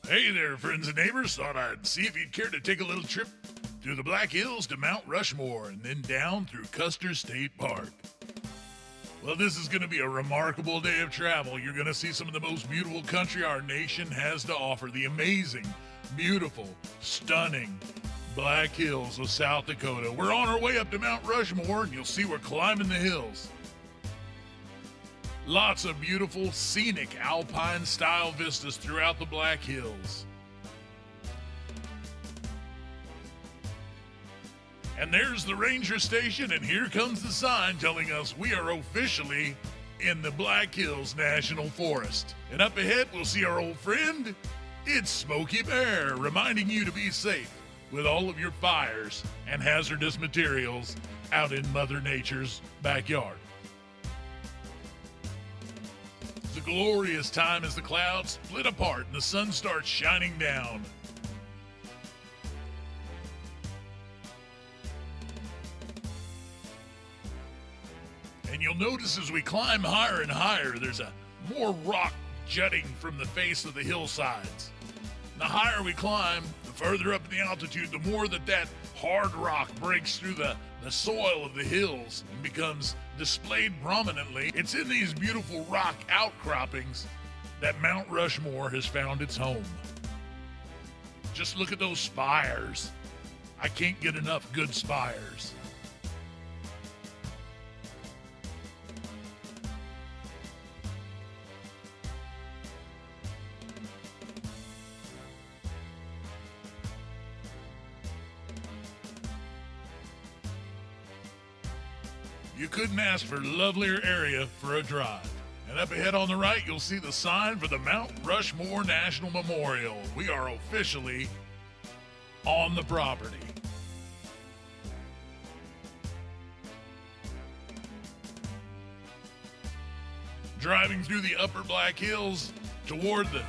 Hey there, friends and neighbors. Thought I'd see if you'd care to take a little trip through the Black Hills to Mount Rushmore and then down through Custer State Park. Well, this is going to be a remarkable day of travel. You're going to see some of the most beautiful country our nation has to offer. The amazing, beautiful, stunning Black Hills of South Dakota. We're on our way up to Mount Rushmore, and you'll see we're climbing the hills. Lots of beautiful, scenic, alpine-style vistas throughout the Black Hills. And there's the ranger station, and here comes the sign telling us we are officially in the Black Hills National Forest. And up ahead, we'll see our old friend, it's Smokey Bear, reminding you to be safe with all of your fires and hazardous materials out in Mother Nature's backyard. It's a glorious time as the clouds split apart and the sun starts shining down. And you'll notice as we climb higher and higher, there's a more rock jutting from the face of the hillsides. The higher we climb, the further up in the altitude, the more that hard rock breaks through the soil of the hills and becomes displayed prominently. It's in these beautiful rock outcroppings that Mount Rushmore has found its home. Just look at those spires. I can't get enough good spires. You couldn't ask for a lovelier area for a drive. And up ahead on the right, you'll see the sign for the Mount Rushmore National Memorial. We are officially on the property. Driving through the upper Black Hills toward the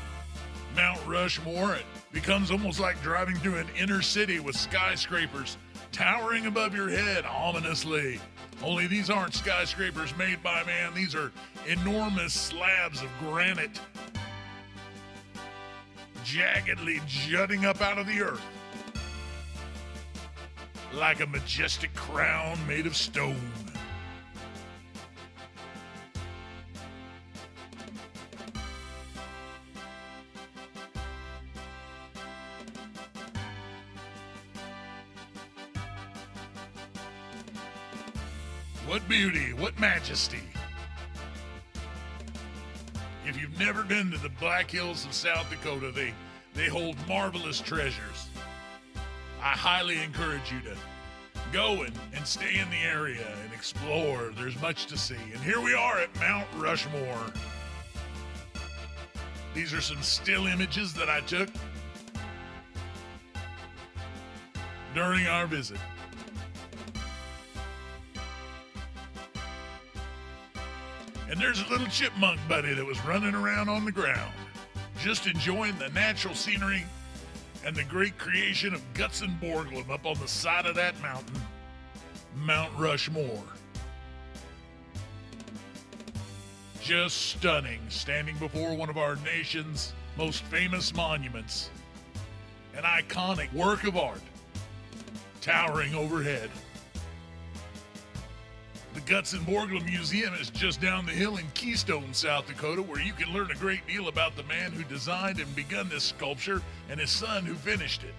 Mount Rushmore, it becomes almost like driving through an inner city with skyscrapers towering above your head ominously. Only these aren't skyscrapers made by man. These are enormous slabs of granite, jaggedly jutting up out of the earth like a majestic crown made of stone. What beauty, what majesty. If you've never been to the Black Hills of South Dakota, they hold marvelous treasures. I highly encourage you to go and stay in the area and explore. There's much to see. And here we are at Mount Rushmore. These are some still images that I took during our visit. And there's a little chipmunk buddy that was running around on the ground, just enjoying the natural scenery and the great creation of Guts and Borglum up on the side of that mountain, Mount Rushmore. Just stunning, standing before one of our nation's most famous monuments, an iconic work of art, towering overhead. The Guts and Borglum Museum is just down the hill in Keystone, South Dakota, where you can learn a great deal about the man who designed and begun this sculpture and his son who finished it.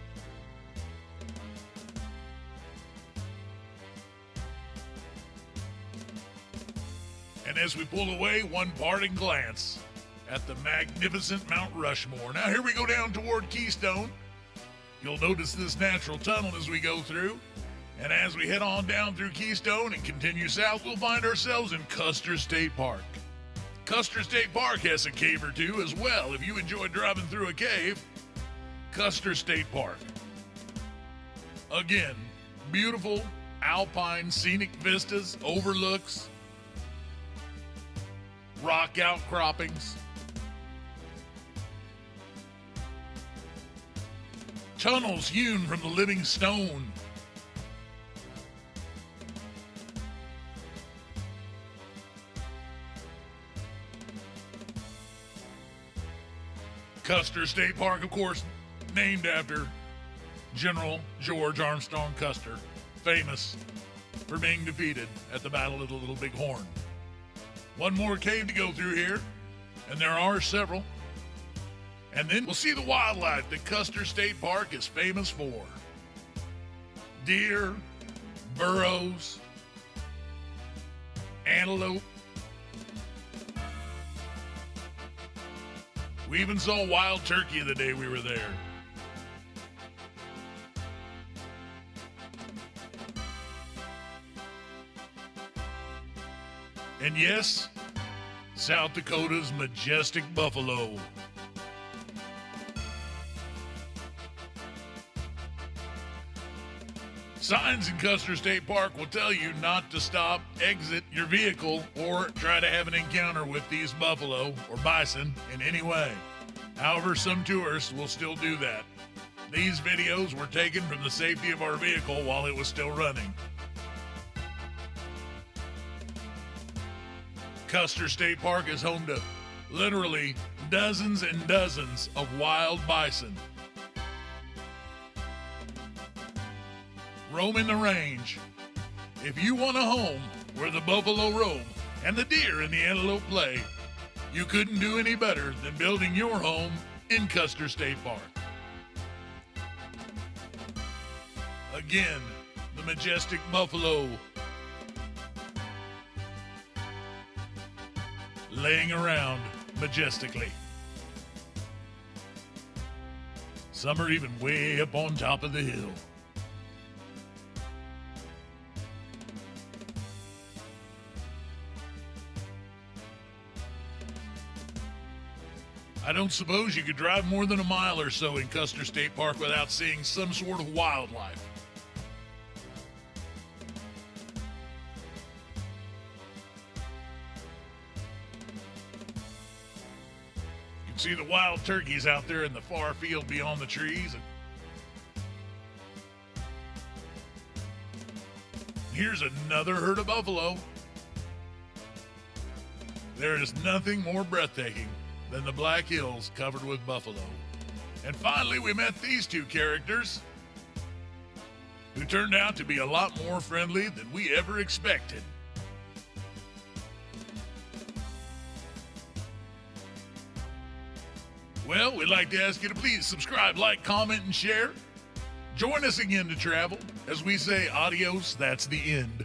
And as we pull away, one parting glance at the magnificent Mount Rushmore. Now here we go down toward Keystone. You'll notice this natural tunnel as we go through. And as we head on down through Keystone and continue south, we'll find ourselves in Custer State Park. Custer State Park has a cave or two as well. If you enjoy driving through a cave, Custer State Park. Again, beautiful alpine scenic vistas, overlooks, rock outcroppings, tunnels hewn from the living stone, Custer State Park, of course, named after General George Armstrong Custer, famous for being defeated at the Battle of the Little Big Horn. One more cave to go through here, and there are several. And then we'll see the wildlife that Custer State Park is famous for. Deer, burros, antelope. We even saw wild turkey the day we were there. And yes, South Dakota's majestic buffalo. Signs in Custer State Park will tell you not to stop, exit your vehicle, or try to have an encounter with these buffalo or bison in any way. However, some tourists will still do that. These videos were taken from the safety of our vehicle while it was still running. Custer State Park is home to literally dozens and dozens of wild bison. Roaming the range. If you want a home where the buffalo roam and the deer and the antelope play, you couldn't do any better than building your home in Custer State Park. Again, the majestic buffalo laying around majestically. Some are even way up on top of the hill. I don't suppose you could drive more than a mile or so in Custer State Park without seeing some sort of wildlife. You can see the wild turkeys out there in the far field beyond the trees. And here's another herd of buffalo. There is nothing more breathtaking than the Black Hills covered with buffalo. And finally, we met these two characters who turned out to be a lot more friendly than we ever expected. Well, we'd like to ask you to please subscribe, like, comment, and share. Join us again to travel. As we say, adios, that's the end.